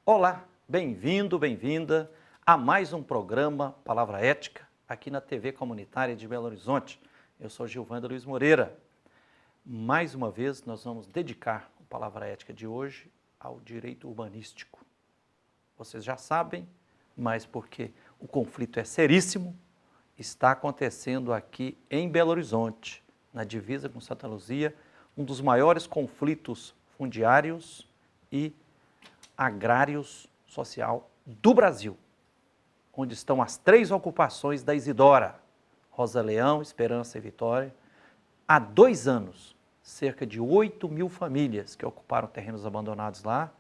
Olá, bem-vindo, bem-vinda a mais um programa Palavra Ética aqui na TV Comunitária de Belo Horizonte. Eu sou Gilvando Luiz Moreira. Mais uma vez nós vamos dedicar a Palavra Ética de hoje ao direito urbanístico. Vocês já sabem, mas porque o conflito é seríssimo, está acontecendo aqui em Belo Horizonte, na divisa com Santa Luzia, um dos maiores conflitos fundiários e agrários social do Brasil, onde estão as 3 ocupações da Isidora, Rosa Leão, Esperança e Vitória. Há 2 anos, cerca de 8.000 famílias que ocuparam terrenos abandonados lá,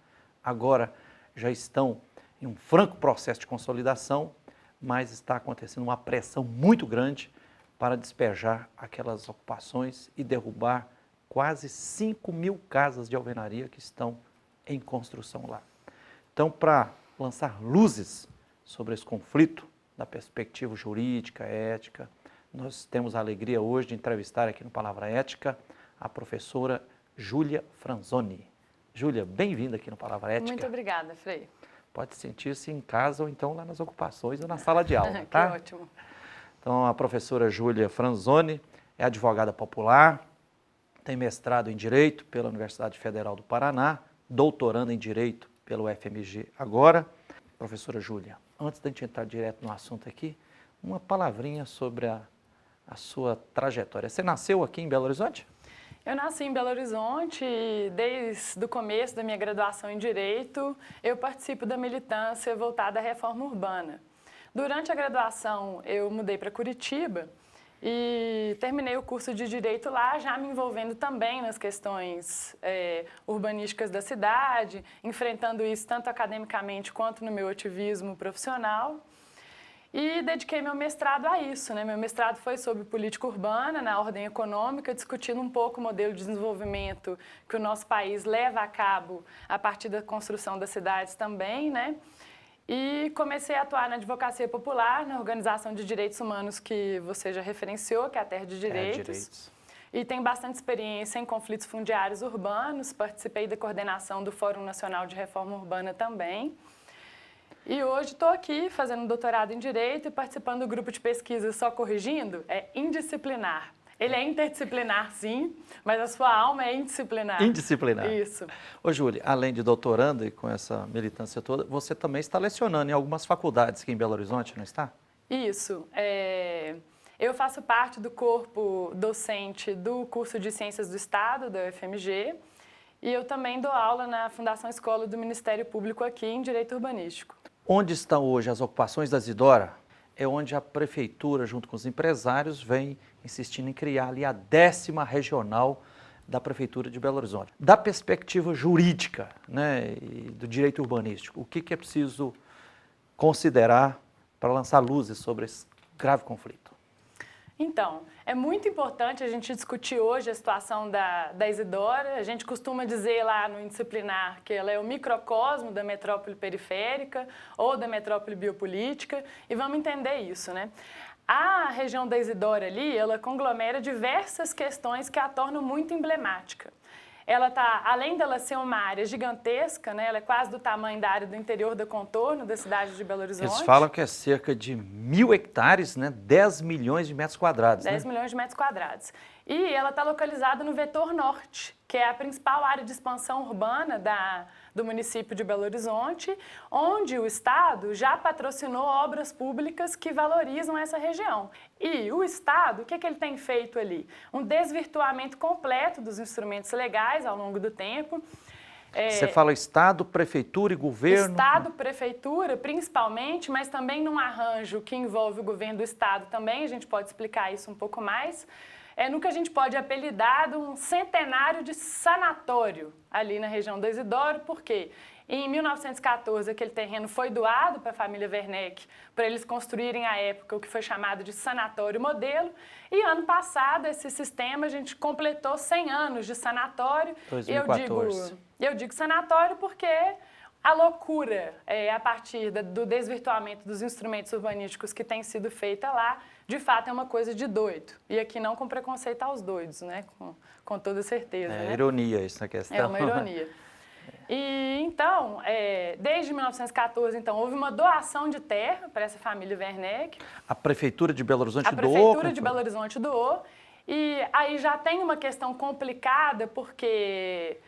agora já estão em um franco processo de consolidação, mas está acontecendo uma pressão muito grande para despejar aquelas ocupações e derrubar quase 5.000 casas de alvenaria que estão em construção lá. Então, para lançar luzes sobre esse conflito, da perspectiva jurídica, ética, nós temos a alegria hoje de entrevistar aqui no Palavra Ética a professora Júlia Franzoni. Júlia, bem-vinda aqui no Palavra Ética. Muito obrigada, Frei. Pode sentir-se em casa ou então lá nas ocupações ou na sala de aula, tá? Que ótimo. Então, a professora Júlia Franzoni é advogada popular, tem mestrado em Direito pela Universidade Federal do Paraná, doutorando em Direito pelo FMG agora. Professora Júlia, antes da gente entrar direto no assunto aqui, uma palavrinha sobre a sua trajetória. Você nasceu aqui em Belo Horizonte? Eu nasci em Belo Horizonte e desde o começo da minha graduação em Direito, eu participo da militância voltada à reforma urbana. Durante a graduação, eu mudei para Curitiba e terminei o curso de Direito lá, já me envolvendo também nas questões urbanísticas da cidade, enfrentando isso tanto academicamente quanto no meu ativismo profissional. E dediquei meu mestrado a isso, né? Meu mestrado foi sobre política urbana, na ordem econômica, discutindo um pouco o modelo de desenvolvimento que o nosso país leva a cabo a partir da construção das cidades também, né? E comecei a atuar na advocacia popular, na organização de direitos humanos que você já referenciou, que é a Terra de Direitos. E tenho bastante experiência em conflitos fundiários urbanos, participei da coordenação do Fórum Nacional de Reforma Urbana também. E hoje estou aqui fazendo doutorado em Direito e participando do grupo de pesquisa Só Corrigindo, é indisciplinar. Ele é interdisciplinar, sim, mas a sua alma é indisciplinar. Indisciplinar. Isso. Ô, Júlia, além de doutoranda e com essa militância toda, você também está lecionando em algumas faculdades aqui em Belo Horizonte, não está? Isso. Eu faço parte do corpo docente do curso de Ciências do Estado, da UFMG, e eu também dou aula na Fundação Escola do Ministério Público aqui em Direito Urbanístico. Onde estão hoje as ocupações da Isidora é onde a prefeitura, junto com os empresários, vem insistindo em criar ali a 10ª regional da prefeitura de Belo Horizonte. Da perspectiva jurídica, né, e do direito urbanístico, o que é preciso considerar para lançar luzes sobre esse grave conflito? Então, é muito importante a gente discutir hoje a situação da Isidora. A gente costuma dizer lá no Indisciplinar que ela é o microcosmo da metrópole periférica ou da metrópole biopolítica, e vamos entender isso, né? A região da Isidora ali, ela conglomera diversas questões que a tornam muito emblemática. Ela tá, além dela ser uma área gigantesca, né, ela é quase do tamanho da área do interior do contorno da cidade de Belo Horizonte. Eles falam que é cerca de 1.000 hectares, né, 10 milhões de metros quadrados. 10 milhões de metros quadrados. E ela está localizada no vetor norte, que é a principal área de expansão urbana do município de Belo Horizonte, onde o Estado já patrocinou obras públicas que valorizam essa região. E o Estado, o que ele tem feito ali? Um desvirtuamento completo dos instrumentos legais ao longo do tempo. Você fala Estado, Prefeitura e Governo? Estado, Prefeitura, principalmente, mas também num arranjo que envolve o governo do Estado também, a gente pode explicar isso um pouco mais. No que a gente pode apelidar de um centenário de sanatório ali na região da Isidoro, porque em 1914 aquele terreno foi doado para a família Werneck para eles construírem à época o que foi chamado de sanatório modelo, e ano passado esse sistema a gente completou 100 anos de sanatório. 2014. Eu digo sanatório porque a loucura a partir do desvirtuamento dos instrumentos urbanísticos que tem sido feita lá, de fato é uma coisa de doido. E aqui não com preconceito aos doidos, né? Com toda certeza. É né? ironia isso na questão. É uma ironia. E então, desde 1914, então, houve uma doação de terra para essa família Werneck. A Prefeitura de Belo Horizonte doou? A Prefeitura de Belo Horizonte doou. E aí já tem uma questão complicada, porque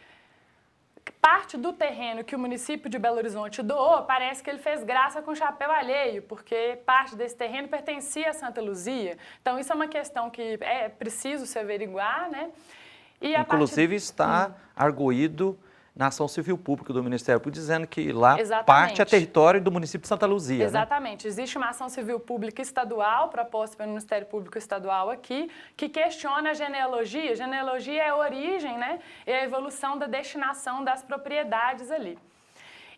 parte do terreno que o município de Belo Horizonte doou, parece que ele fez graça com chapéu alheio, porque parte desse terreno pertencia a Santa Luzia. Então, isso é uma questão que é preciso se averiguar, né? E inclusive está arguído na ação civil pública do Ministério Público, dizendo que lá Exatamente. parte é território do município de Santa Luzia. Exatamente. Né? Existe uma ação civil pública estadual, proposta pelo Ministério Público Estadual aqui, que questiona a genealogia. Genealogia é a origem, né? É a evolução da destinação das propriedades ali.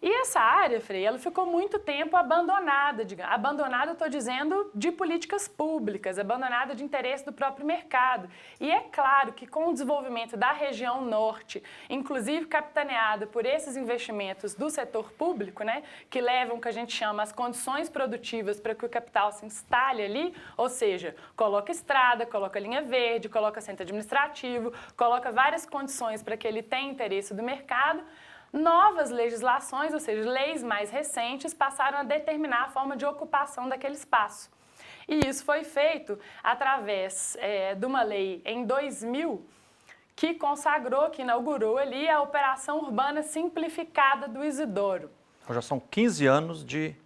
E essa área, Frei, ela ficou muito tempo abandonada. Abandonada, eu estou dizendo, de políticas públicas, abandonada de interesse do próprio mercado. E é claro que com o desenvolvimento da região norte, inclusive capitaneada por esses investimentos do setor público, né, que levam o que a gente chama as condições produtivas para que o capital se instale ali, ou seja, coloca estrada, coloca linha verde, coloca centro administrativo, coloca várias condições para que ele tenha interesse do mercado. Novas legislações, ou seja, leis mais recentes, passaram a determinar a forma de ocupação daquele espaço. E isso foi feito através de uma lei em 2000 que consagrou, que inaugurou ali a Operação Urbana Simplificada do Isidoro. Já são 15 anos de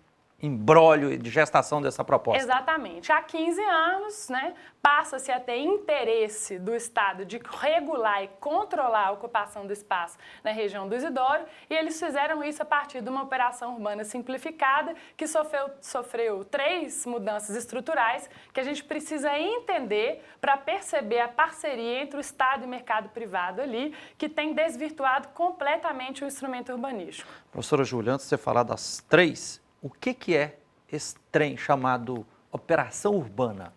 imbróglio e de gestação dessa proposta. Exatamente. Há 15 anos, né, passa-se a ter interesse do Estado de regular e controlar a ocupação do espaço na região do Isidoro, e eles fizeram isso a partir de uma operação urbana simplificada que sofreu 3 mudanças estruturais que a gente precisa entender para perceber a parceria entre o Estado e o mercado privado ali, que tem desvirtuado completamente o instrumento urbanístico. Professora Júlia, antes de você falar das 3, o que é esse trem chamado Operação Urbana?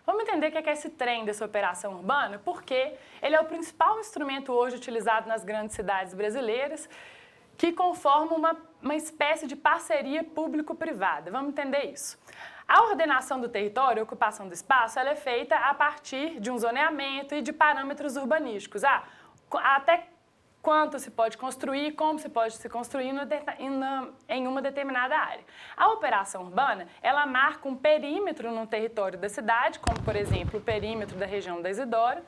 Vamos entender o que é esse trem dessa operação urbana, porque ele é o principal instrumento hoje utilizado nas grandes cidades brasileiras, que conforma uma espécie de parceria público-privada. Vamos entender isso. A ordenação do território, a ocupação do espaço, ela é feita a partir de um zoneamento e de parâmetros urbanísticos. Até quanto se pode construir, como se pode se construir em uma determinada área. A operação urbana, ela marca um perímetro no território da cidade, como, por exemplo, o perímetro da região da Isidoro,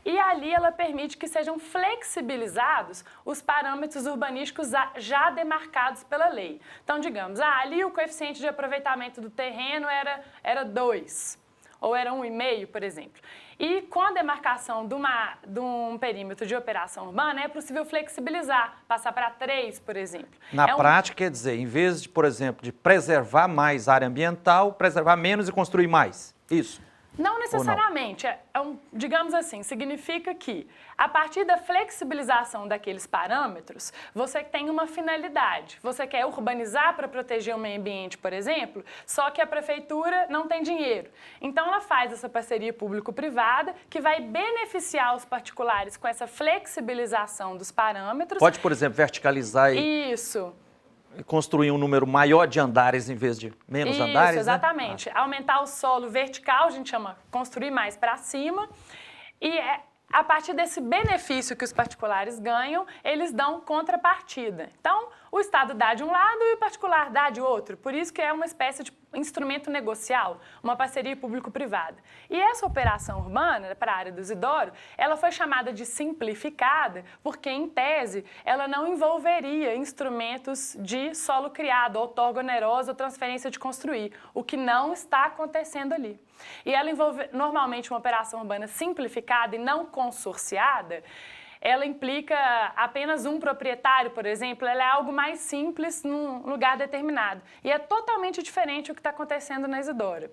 e ali ela permite que sejam flexibilizados os parâmetros urbanísticos já demarcados pela lei. Então, digamos, ali o coeficiente de aproveitamento do terreno era 2, ou era 1,5, por exemplo. E com a demarcação de um perímetro de operação urbana, é possível flexibilizar, passar para 3, por exemplo. Na prática, quer dizer, em vez de, por exemplo, de preservar mais área ambiental, preservar menos e construir mais. Isso. Não necessariamente. Digamos assim, significa que, a partir da flexibilização daqueles parâmetros, você tem uma finalidade. Você quer urbanizar para proteger o meio ambiente, por exemplo, só que a prefeitura não tem dinheiro. Então, ela faz essa parceria público-privada que vai beneficiar os particulares com essa flexibilização dos parâmetros. Pode, por exemplo, verticalizar e... Isso. Construir um número maior de andares em vez de menos andares, Isso, exatamente. Né? Aumentar o solo vertical, a gente chama construir mais para cima. E a partir desse benefício que os particulares ganham, eles dão contrapartida. Então, o Estado dá de um lado e o particular dá de outro. Por isso que é uma espécie de instrumento negocial, uma parceria público-privada. E essa operação urbana, para a área do Isidoro, ela foi chamada de simplificada porque, em tese, ela não envolveria instrumentos de solo criado, outorga onerosa ou transferência de construir, o que não está acontecendo ali. E ela envolve, normalmente, uma operação urbana simplificada e não consorciada, ela implica apenas um proprietário, por exemplo, ela é algo mais simples num lugar determinado. E é totalmente diferente do que está acontecendo na Isidoro.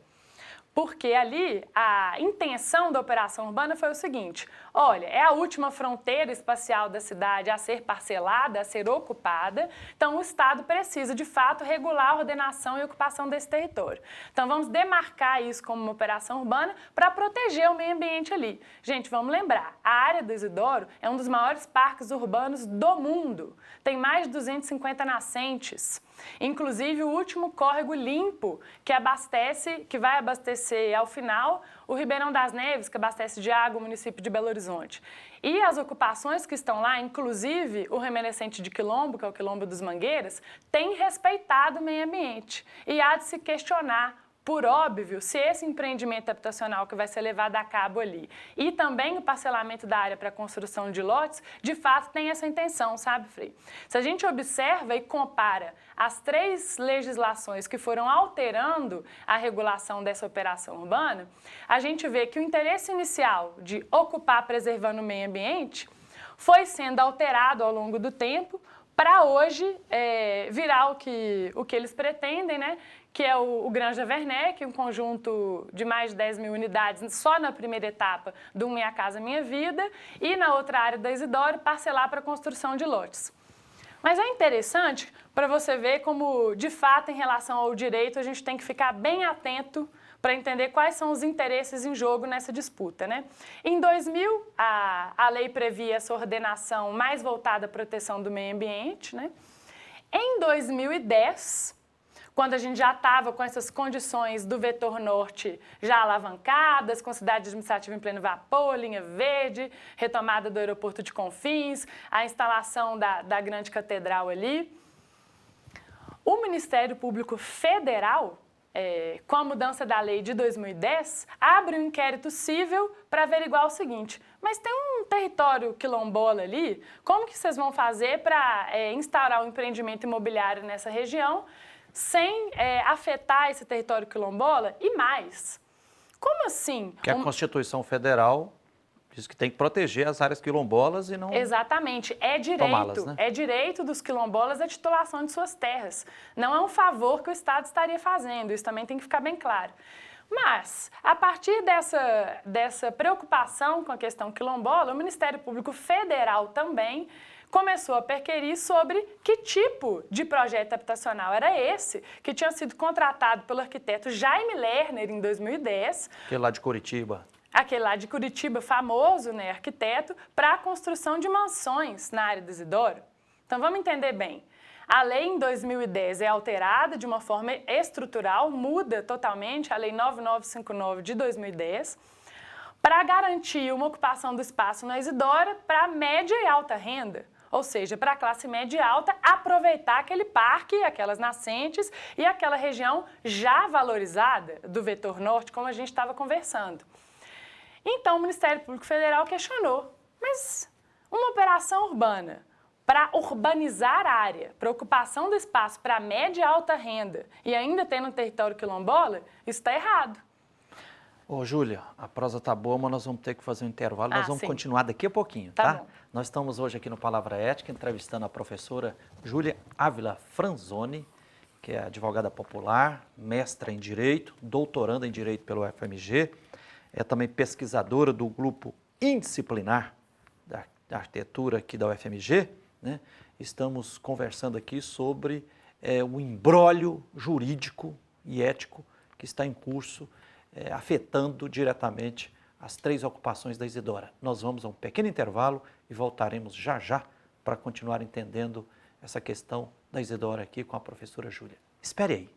Porque ali a intenção da operação urbana foi o seguinte: olha, é a última fronteira espacial da cidade a ser parcelada, a ser ocupada, então o Estado precisa, de fato, regular a ordenação e ocupação desse território. Então vamos demarcar isso como uma operação urbana para proteger o meio ambiente ali. Gente, vamos lembrar, a área do Isidoro é um dos maiores parques urbanos do mundo, tem mais de 250 nascentes. Inclusive, o último córrego limpo que vai abastecer ao final o Ribeirão das Neves, que abastece de água o município de Belo Horizonte. E as ocupações que estão lá, inclusive o remanescente de Quilombo, que é o Quilombo dos Mangueiras, tem respeitado o meio ambiente. E há de se questionar, por óbvio, se esse empreendimento habitacional que vai ser levado a cabo ali e também o parcelamento da área para construção de lotes, de fato tem essa intenção, sabe, Frei? Se a gente observa e compara as 3 legislações que foram alterando a regulação dessa operação urbana, a gente vê que o interesse inicial de ocupar preservando o meio ambiente foi sendo alterado ao longo do tempo para hoje virar o que eles pretendem, né? Que é o Granja Werneck, um conjunto de mais de 10 mil unidades só na primeira etapa do Minha Casa Minha Vida, e na outra área da Isidoro, parcelar para a construção de lotes. Mas é interessante para você ver como, de fato, em relação ao direito, a gente tem que ficar bem atento para entender quais são os interesses em jogo nessa disputa, né? Em 2000, a lei previa essa ordenação mais voltada à proteção do meio ambiente, né? Em 2010, quando a gente já estava com essas condições do vetor norte já alavancadas, com cidade administrativa em pleno vapor, linha verde, retomada do aeroporto de Confins, a instalação da grande catedral ali, o Ministério Público Federal, com a mudança da lei de 2010, abre um inquérito cível para averiguar o seguinte: mas tem um território quilombola ali, como que vocês vão fazer para instaurar um empreendimento imobiliário nessa região sem afetar esse território quilombola? E mais, como assim? Porque a Constituição Federal diz que tem que proteger as áreas quilombolas e não... Exatamente, tomá-las, né? É direito dos quilombolas a titulação de suas terras. Não é um favor que o Estado estaria fazendo, isso também tem que ficar bem claro. Mas, a partir dessa preocupação com a questão quilombola, o Ministério Público Federal também começou a perquerir sobre que tipo de projeto habitacional era esse, que tinha sido contratado pelo arquiteto Jaime Lerner em 2010. Aquele lá de Curitiba. Aquele lá de Curitiba, famoso, né, arquiteto, para a construção de mansões na área do Isidoro. Então, vamos entender bem. A lei em 2010 é alterada de uma forma estrutural, muda totalmente a Lei 9959 de 2010, para garantir uma ocupação do espaço na Isidora para média e alta renda. Ou seja, para a classe média e alta aproveitar aquele parque, aquelas nascentes e aquela região já valorizada do vetor norte, como a gente estava conversando. Então, o Ministério Público Federal questionou, mas uma operação urbana para urbanizar a área, para ocupação do espaço para média e alta renda e ainda tendo um território quilombola, isso está errado. Ô, Júlia, a prosa tá boa, mas nós vamos ter que fazer um intervalo. Nós vamos continuar daqui a pouquinho, tá? Bom. Nós estamos hoje aqui no Palavra Ética, entrevistando a professora Júlia Ávila Franzoni, que é advogada popular, mestra em Direito, doutoranda em Direito pelo UFMG, é também pesquisadora do grupo indisciplinar da arquitetura aqui da UFMG, né? Estamos conversando aqui sobre o imbróglio jurídico e ético que está em curso, afetando diretamente as 3 ocupações da Isidora. Nós vamos a um pequeno intervalo e voltaremos já já para continuar entendendo essa questão da Isidora aqui com a professora Júlia. Espere aí.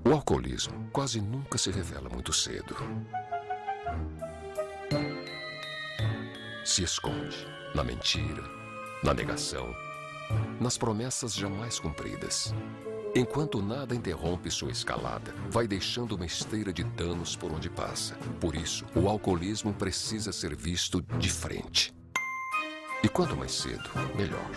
O alcoolismo quase nunca se revela muito cedo. Se esconde na mentira, na negação, nas promessas jamais cumpridas. Enquanto nada interrompe sua escalada, vai deixando uma esteira de danos por onde passa. Por isso, o alcoolismo precisa ser visto de frente. E quanto mais cedo, melhor.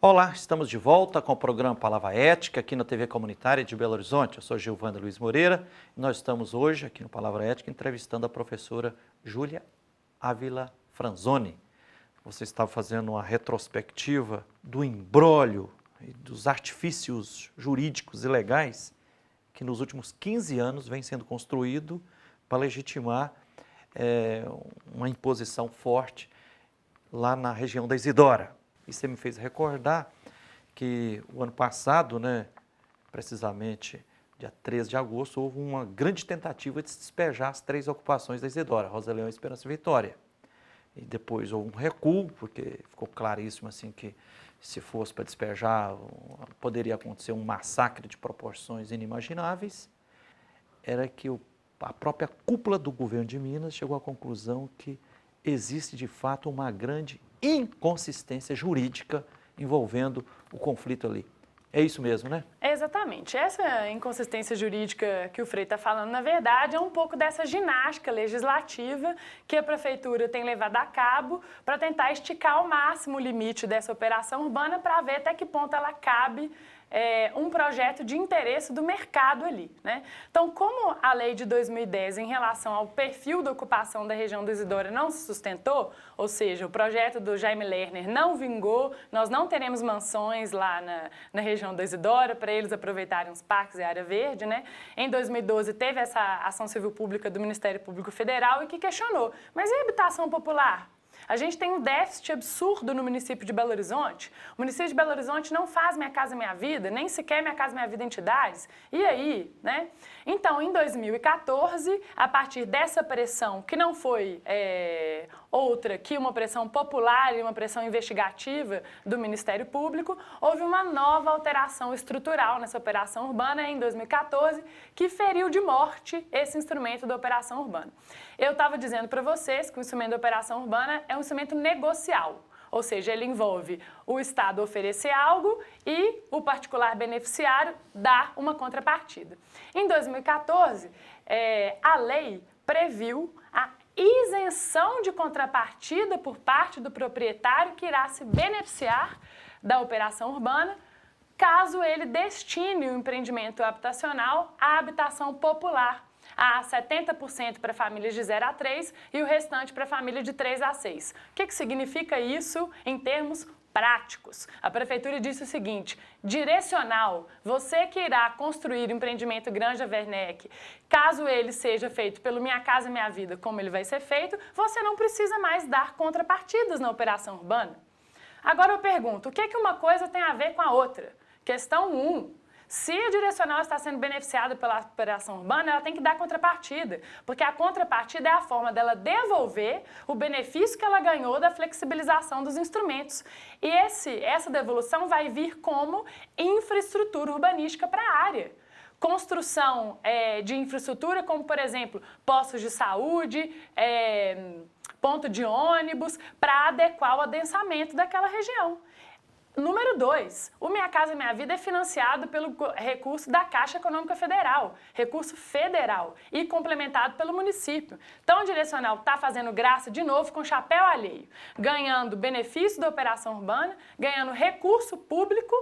Olá, estamos de volta com o programa Palavra Ética aqui na TV Comunitária de Belo Horizonte. Eu sou Gilvando Luiz Moreira e nós estamos hoje aqui no Palavra Ética entrevistando a professora Júlia Ávila Franzoni. Você estava fazendo uma retrospectiva do imbróglio e dos artifícios jurídicos e legais que nos últimos 15 anos vem sendo construído para legitimar uma imposição forte lá na região da Isidora. E você me fez recordar que o ano passado, né, precisamente dia 13 de agosto, houve uma grande tentativa de se despejar as 3 ocupações da Isidora, Rosa Leão, Esperança e Vitória. E depois houve um recuo, porque ficou claríssimo assim que se fosse para despejar, poderia acontecer um massacre de proporções inimagináveis. Era que a própria cúpula do governo de Minas chegou à conclusão que existe de fato uma grande inconsistência jurídica envolvendo o conflito ali. É isso mesmo, né? Exatamente. Essa inconsistência jurídica que o Frei está falando, na verdade, é um pouco dessa ginástica legislativa que a Prefeitura tem levado a cabo para tentar esticar ao máximo o limite dessa operação urbana para ver até que ponto ela cabe um projeto de interesse do mercado ali, né? Então, como a lei de 2010 em relação ao perfil da ocupação da região do Isidora não se sustentou, ou seja, o projeto do Jaime Lerner não vingou, nós não teremos mansões lá na região do Isidora para eles aproveitarem os parques e a área verde, né? Em 2012 teve essa ação civil pública do Ministério Público Federal e que questionou, mas e a habitação popular? A gente tem um déficit absurdo no município de Belo Horizonte. O município de Belo Horizonte não faz Minha Casa Minha Vida, nem sequer Minha Casa Minha Vida entidades. E aí, né? Então, em 2014, a partir dessa pressão, que não foi outra que uma pressão popular e uma pressão investigativa do Ministério Público, houve uma nova alteração estrutural nessa operação urbana em 2014, que feriu de morte esse instrumento da operação urbana. Eu estava dizendo para vocês que o instrumento da operação urbana é um instrumento negocial, ou seja, ele envolve o Estado oferecer algo e o particular beneficiário dar uma contrapartida. Em 2014, a lei previu a isenção de contrapartida por parte do proprietário que irá se beneficiar da operação urbana, caso ele destine o empreendimento habitacional à habitação popular, a 70% para famílias de 0 a 3 e o restante para família de 3 a 6. O que significa isso em termos práticos? A Prefeitura disse o seguinte: direcional, você que irá construir o empreendimento Granja Werneck, caso ele seja feito pelo Minha Casa Minha Vida, como ele vai ser feito, você não precisa mais dar contrapartidas na operação urbana. Agora eu pergunto, o que uma coisa tem a ver com a outra? Questão 1. Se a direcional está sendo beneficiada pela operação urbana, ela tem que dar contrapartida, porque a contrapartida é a forma dela devolver o benefício que ela ganhou da flexibilização dos instrumentos. E essa devolução vai vir como infraestrutura urbanística para a área. Construção de infraestrutura, como, por exemplo, postos de saúde, ponto de ônibus, para adequar o adensamento daquela região. Número 2, o Minha Casa Minha Vida é financiado pelo recurso da Caixa Econômica Federal, recurso federal, e complementado pelo município. Então, o direcional está fazendo graça, de novo, com chapéu alheio, ganhando benefício da operação urbana, ganhando recurso público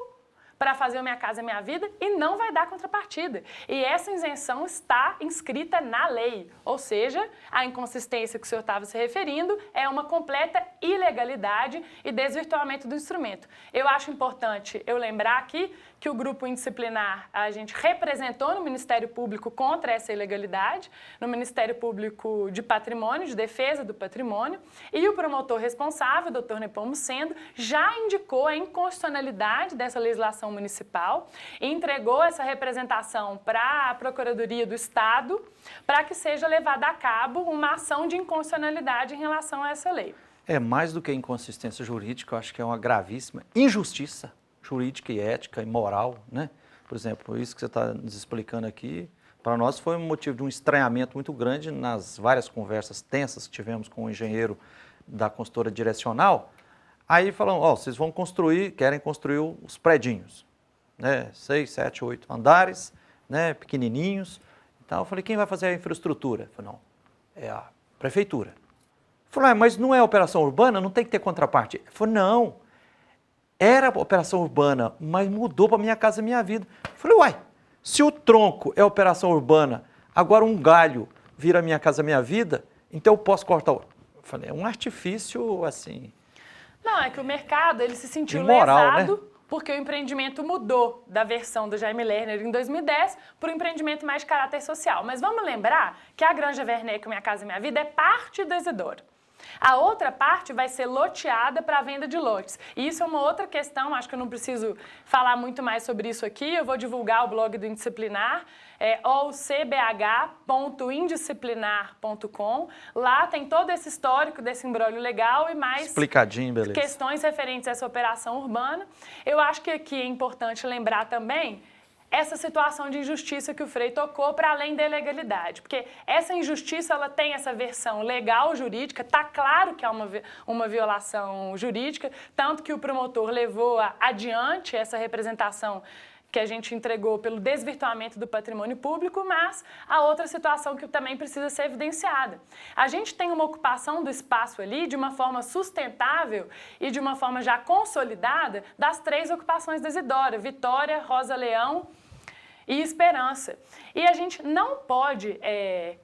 para fazer o Minha Casa Minha Vida e não vai dar contrapartida. E essa isenção está inscrita na lei, ou seja, a inconsistência que o senhor estava se referindo é uma completa ilegalidade e desvirtuamento do instrumento. Eu acho importante eu lembrar aqui que o grupo indisciplinar a gente representou no Ministério Público contra essa ilegalidade, no Ministério Público de Patrimônio, de Defesa do Patrimônio, e o promotor responsável, Dr. Nepomuceno, já indicou a inconstitucionalidade dessa legislação municipal e entregou essa representação para a Procuradoria do Estado para que seja levada a cabo uma ação de inconstitucionalidade em relação a essa lei. É mais do que inconsistência jurídica, eu acho que é uma gravíssima injustiça jurídica e ética e moral, né? Por exemplo, isso que você está nos explicando aqui, para nós foi um motivo de um estranhamento muito grande nas várias conversas tensas que tivemos com o engenheiro da consultora direcional. Aí falam, vocês vão construir, querem construir os predinhos, né? 6, 7, 8 andares, né? Pequenininhos. Então eu falei, quem vai fazer a infraestrutura? Eu falei, não, é a prefeitura. Falei, mas não é operação urbana? Não tem que ter contraparte? Eu falei, não. Era operação urbana, mas mudou para Minha Casa Minha Vida. Eu falei, uai, se o tronco é operação urbana, agora um galho vira Minha Casa Minha Vida, então eu posso cortar o... Eu falei, é um artifício, assim... Não, é que o mercado, ele se sentiu imoral, lesado... Né? porque o empreendimento mudou da versão do Jaime Lerner em 2010 para um empreendimento mais de caráter social. Mas vamos lembrar que a Granja Werneck, Minha Casa Minha Vida, é parte do Isidoro. A outra parte vai ser loteada para a venda de lotes. E isso é uma outra questão, acho que eu não preciso falar muito mais sobre isso aqui. Eu vou divulgar o blog do Indisciplinar, cbh.indisciplinar.com. Lá tem todo esse histórico desse imbróglio legal e mais explicadinho, beleza, questões referentes a essa operação urbana. Eu acho que aqui é importante lembrar também essa situação de injustiça que o Frei tocou para além da ilegalidade, porque essa injustiça ela tem essa versão legal jurídica, está claro que é uma violação jurídica, tanto que o promotor levou adiante essa representação que a gente entregou pelo desvirtuamento do patrimônio público, mas a outra situação que também precisa ser evidenciada. A gente tem uma ocupação do espaço ali de uma forma sustentável e de uma forma já consolidada das 3 ocupações da Isidora, Vitória, Rosa Leão e Esperança. E a gente não pode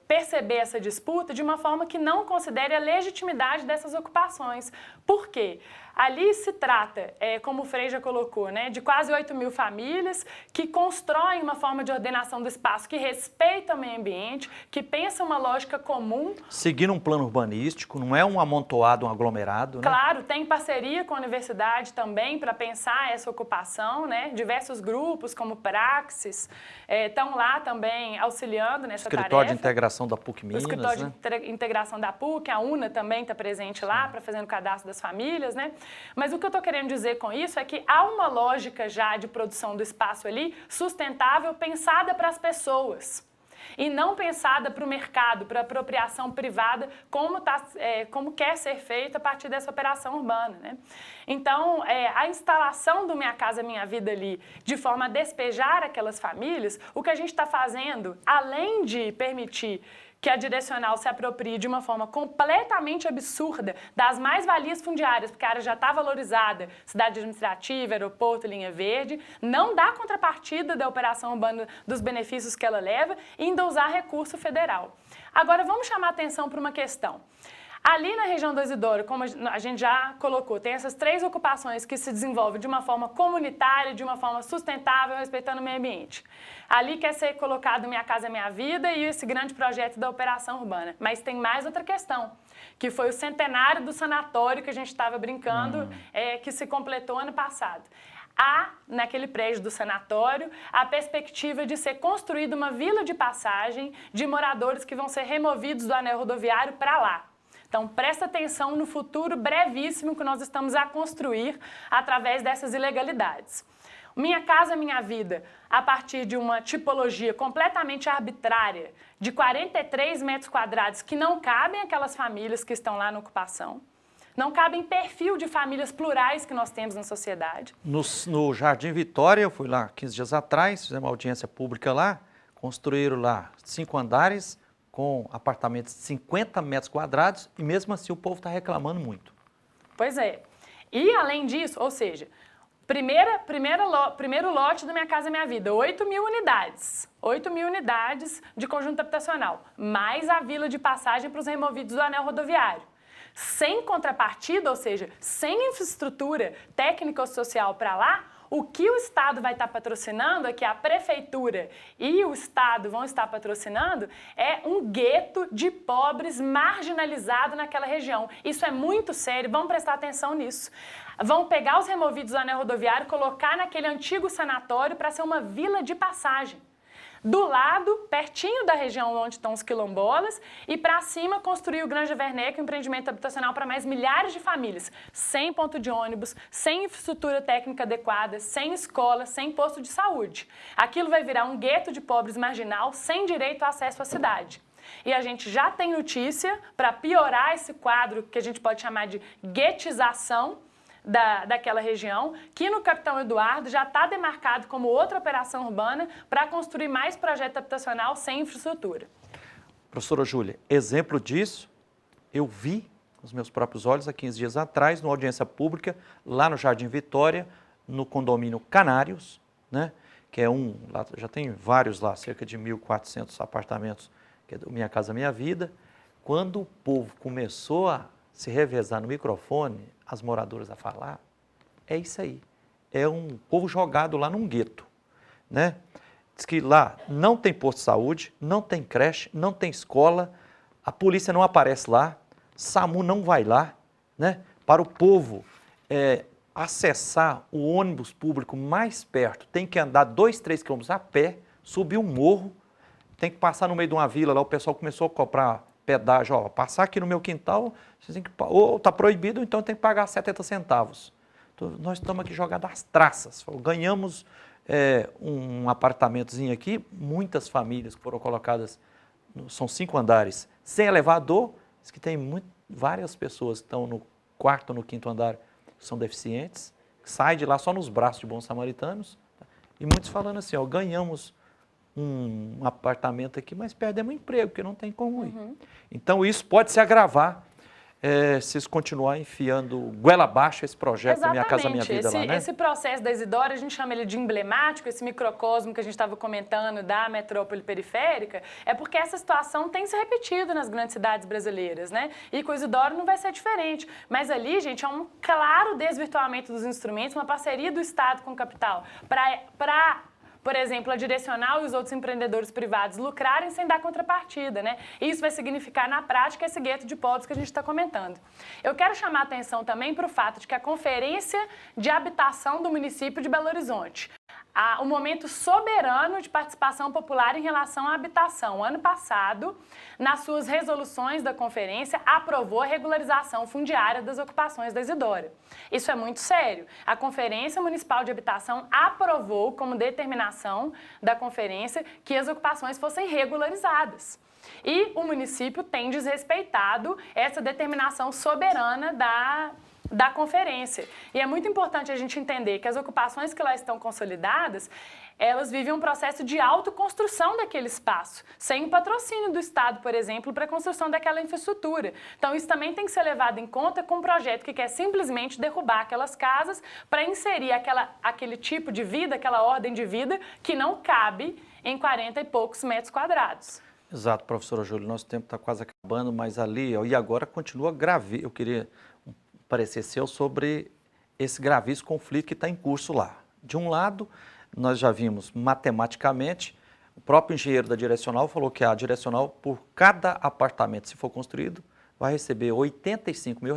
perceber essa disputa de uma forma que não considere a legitimidade dessas ocupações. Por quê? Ali se trata, como o Frei já colocou, né, de quase 8 mil famílias que constroem uma forma de ordenação do espaço que respeita o meio ambiente, que pensa uma lógica comum. Seguindo um plano urbanístico, não é um amontoado, um aglomerado, né? Claro, tem parceria com a universidade também para pensar essa ocupação, né? Diversos grupos, como Praxis, estão lá também auxiliando nessa tarefa. Escritório de integração da PUC Minas, o escritório de integração da PUC, a UNA também está presente lá para fazer o cadastro das famílias, né? Mas o que eu estou querendo dizer com isso é que há uma lógica já de produção do espaço ali sustentável, pensada para as pessoas e não pensada para o mercado, para a apropriação privada, como quer ser feita a partir dessa operação urbana, né? Então, a instalação do Minha Casa Minha Vida ali, de forma a despejar aquelas famílias, o que a gente está fazendo, além de permitir que a direcional se aproprie de uma forma completamente absurda das mais-valias fundiárias, porque a área já está valorizada, cidade administrativa, aeroporto, linha verde, não dá contrapartida da operação urbana dos benefícios que ela leva e ainda usar recurso federal. Agora, vamos chamar a atenção para uma questão. Ali na região do Isidoro, como a gente já colocou, tem essas 3 ocupações que se desenvolvem de uma forma comunitária, de uma forma sustentável, respeitando o meio ambiente. Ali quer ser colocado Minha Casa Minha Vida e esse grande projeto da operação urbana. Mas tem mais outra questão, que foi o centenário do sanatório que a gente estava brincando, que se completou ano passado. Há, naquele prédio do sanatório, a perspectiva de ser construída uma vila de passagem de moradores que vão ser removidos do anel rodoviário para lá. Então, presta atenção no futuro brevíssimo que nós estamos a construir através dessas ilegalidades. Minha Casa Minha Vida, a partir de uma tipologia completamente arbitrária de 43 metros quadrados que não cabem aquelas famílias que estão lá na ocupação, não cabem perfil de famílias plurais que nós temos na sociedade. No Jardim Vitória, eu fui lá 15 dias atrás, fizemos uma audiência pública lá, construíram lá 5 andares, com apartamentos de 50 metros quadrados e mesmo assim o povo está reclamando muito. Pois é. E além disso, ou seja, primeiro lote do Minha Casa Minha Vida, 8 mil unidades. 8 mil unidades de conjunto habitacional, mais a vila de passagem para os removidos do anel rodoviário. Sem contrapartida, ou seja, sem infraestrutura técnica ou social para lá, o que o Estado vai estar patrocinando, é que a Prefeitura e o Estado vão estar patrocinando, é um gueto de pobres marginalizado naquela região. Isso é muito sério, vamos prestar atenção nisso. Vão pegar os removidos do anel rodoviário, colocar naquele antigo sanatório para ser uma vila de passagem. Do lado, pertinho da região onde estão os quilombolas, e para cima construir o Granja Werneck, um empreendimento habitacional para mais milhares de famílias, sem ponto de ônibus, sem infraestrutura técnica adequada, sem escola, sem posto de saúde. Aquilo vai virar um gueto de pobres marginal, sem direito a acesso à cidade. E a gente já tem notícia para piorar esse quadro que a gente pode chamar de guetização daquela região, que no Capitão Eduardo já está demarcado como outra operação urbana para construir mais projeto habitacional sem infraestrutura. Professora Júlia, exemplo disso, eu vi com os meus próprios olhos há 15 dias atrás, numa audiência pública, lá no Jardim Vitória, no condomínio Canários, né? Que é lá, já tem vários lá, cerca de 1.400 apartamentos, que é do Minha Casa Minha Vida. Quando o povo começou a se revezar no microfone, as moradoras a falar, é isso aí. é um povo jogado lá num gueto, né? Diz que lá não tem posto de saúde, não tem creche, não tem escola, a polícia não aparece lá, SAMU não vai lá, né? Para o povo acessar o ônibus público mais perto, tem que andar 2, 3 quilômetros a pé, subir um morro, tem que passar no meio de uma vila, lá o pessoal começou a comprar pedágio, ó, passar aqui no meu quintal, você tem que, ou está proibido, então tem que pagar 70 centavos. Então, nós estamos aqui jogados às traças, ganhamos um apartamentozinho aqui, muitas famílias que foram colocadas, são 5 andares, sem elevador, diz que tem várias pessoas que estão no 4º ou no 5º andar, que são deficientes, que saem de lá só nos braços de bons samaritanos, e muitos falando assim, ó, ganhamos um apartamento aqui, mas perdemos o emprego, porque não tem como ir. Então, isso pode se agravar se eles continuarem enfiando goela abaixo esse projeto da Minha Casa Minha Vida lá, né? Esse processo da Isidora, a gente chama ele de emblemático, esse microcosmo que a gente estava comentando da metrópole periférica, é porque essa situação tem se repetido nas grandes cidades brasileiras, né? E com o Isidora não vai ser diferente. Mas ali, gente, é um claro desvirtuamento dos instrumentos, uma parceria do Estado com o capital, por exemplo, a Direcional e os outros empreendedores privados lucrarem sem dar contrapartida, né? Isso vai significar, na prática, esse gueto de pobres que a gente está comentando. Eu quero chamar a atenção também para o fato de que a Conferência de Habitação do município de Belo Horizonte, o momento soberano de participação popular em relação à habitação. Ano passado, nas suas resoluções da conferência, aprovou a regularização fundiária das ocupações da Isidora. Isso é muito sério. A Conferência Municipal de Habitação aprovou como determinação da conferência que as ocupações fossem regularizadas. E o município tem desrespeitado essa determinação soberana da conferência. E é muito importante a gente entender que as ocupações que lá estão consolidadas, elas vivem um processo de autoconstrução daquele espaço, sem o patrocínio do Estado, por exemplo, para a construção daquela infraestrutura. Então, isso também tem que ser levado em conta com um projeto que quer simplesmente derrubar aquelas casas para inserir aquele tipo de vida, aquela ordem de vida que não cabe em 40 e poucos metros quadrados. Exato, professora Júlia, nosso tempo está quase acabando, mas ali, ó, e agora continua grave. Eu queria parecer seu sobre esse gravíssimo conflito que está em curso lá. De um lado, nós já vimos matematicamente, o próprio engenheiro da Direcional falou que a Direcional, por cada apartamento, se for construído, vai receber R$85 mil,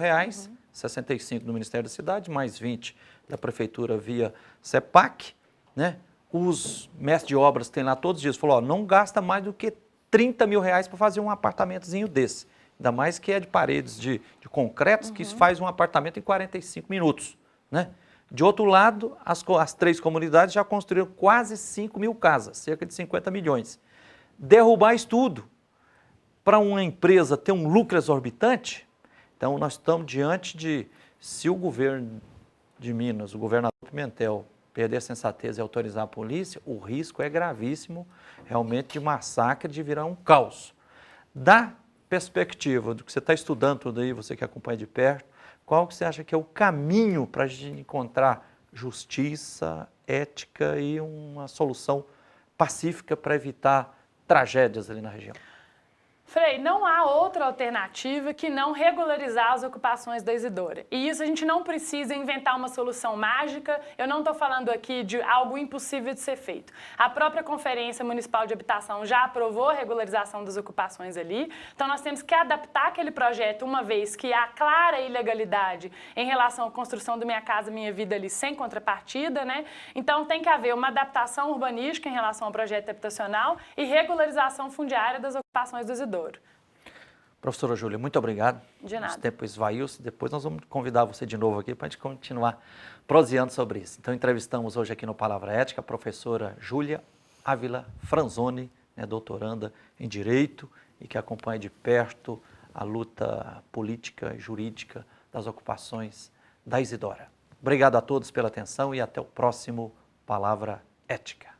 65 do Ministério da Cidade, mais 20 da Prefeitura via CEPAC, né? Os mestres de obras que tem lá todos os dias, falou, ó, não gasta mais do que R$30 mil para fazer um apartamentozinho desse. Ainda mais que é de paredes de concretos, que faz um apartamento em 45 minutos, né? De outro lado, as 3 comunidades já construíram quase 5 mil casas, cerca de 50 milhões. Derrubar isso tudo para uma empresa ter um lucro exorbitante, então nós estamos diante de, se o governo de Minas, o governador Pimentel, perder a sensatez e autorizar a polícia, o risco é gravíssimo, realmente, de massacre, de virar um caos. Da perspectiva do que você está estudando tudo aí, você que acompanha de perto, qual que você acha que é o caminho para a gente encontrar justiça, ética e uma solução pacífica para evitar tragédias ali na região? Frei, não há outra alternativa que não regularizar as ocupações da Isidora. E isso a gente não precisa inventar uma solução mágica, eu não estou falando aqui de algo impossível de ser feito. A própria Conferência Municipal de Habitação já aprovou a regularização das ocupações ali, então nós temos que adaptar aquele projeto, uma vez que há clara ilegalidade em relação à construção do Minha Casa Minha Vida ali sem contrapartida, né? Então tem que haver uma adaptação urbanística em relação ao projeto habitacional e regularização fundiária das ocupações do Isidora. Professora Júlia, muito obrigado. De nada. Nosso tempo esvaiu-se. Depois nós vamos convidar você de novo aqui para a gente continuar proseando sobre isso. Então, entrevistamos hoje aqui no Palavra Ética a professora Júlia Ávila Franzoni, né, doutoranda em Direito e que acompanha de perto a luta política e jurídica das ocupações da Isidora. Obrigado a todos pela atenção e até o próximo Palavra Ética.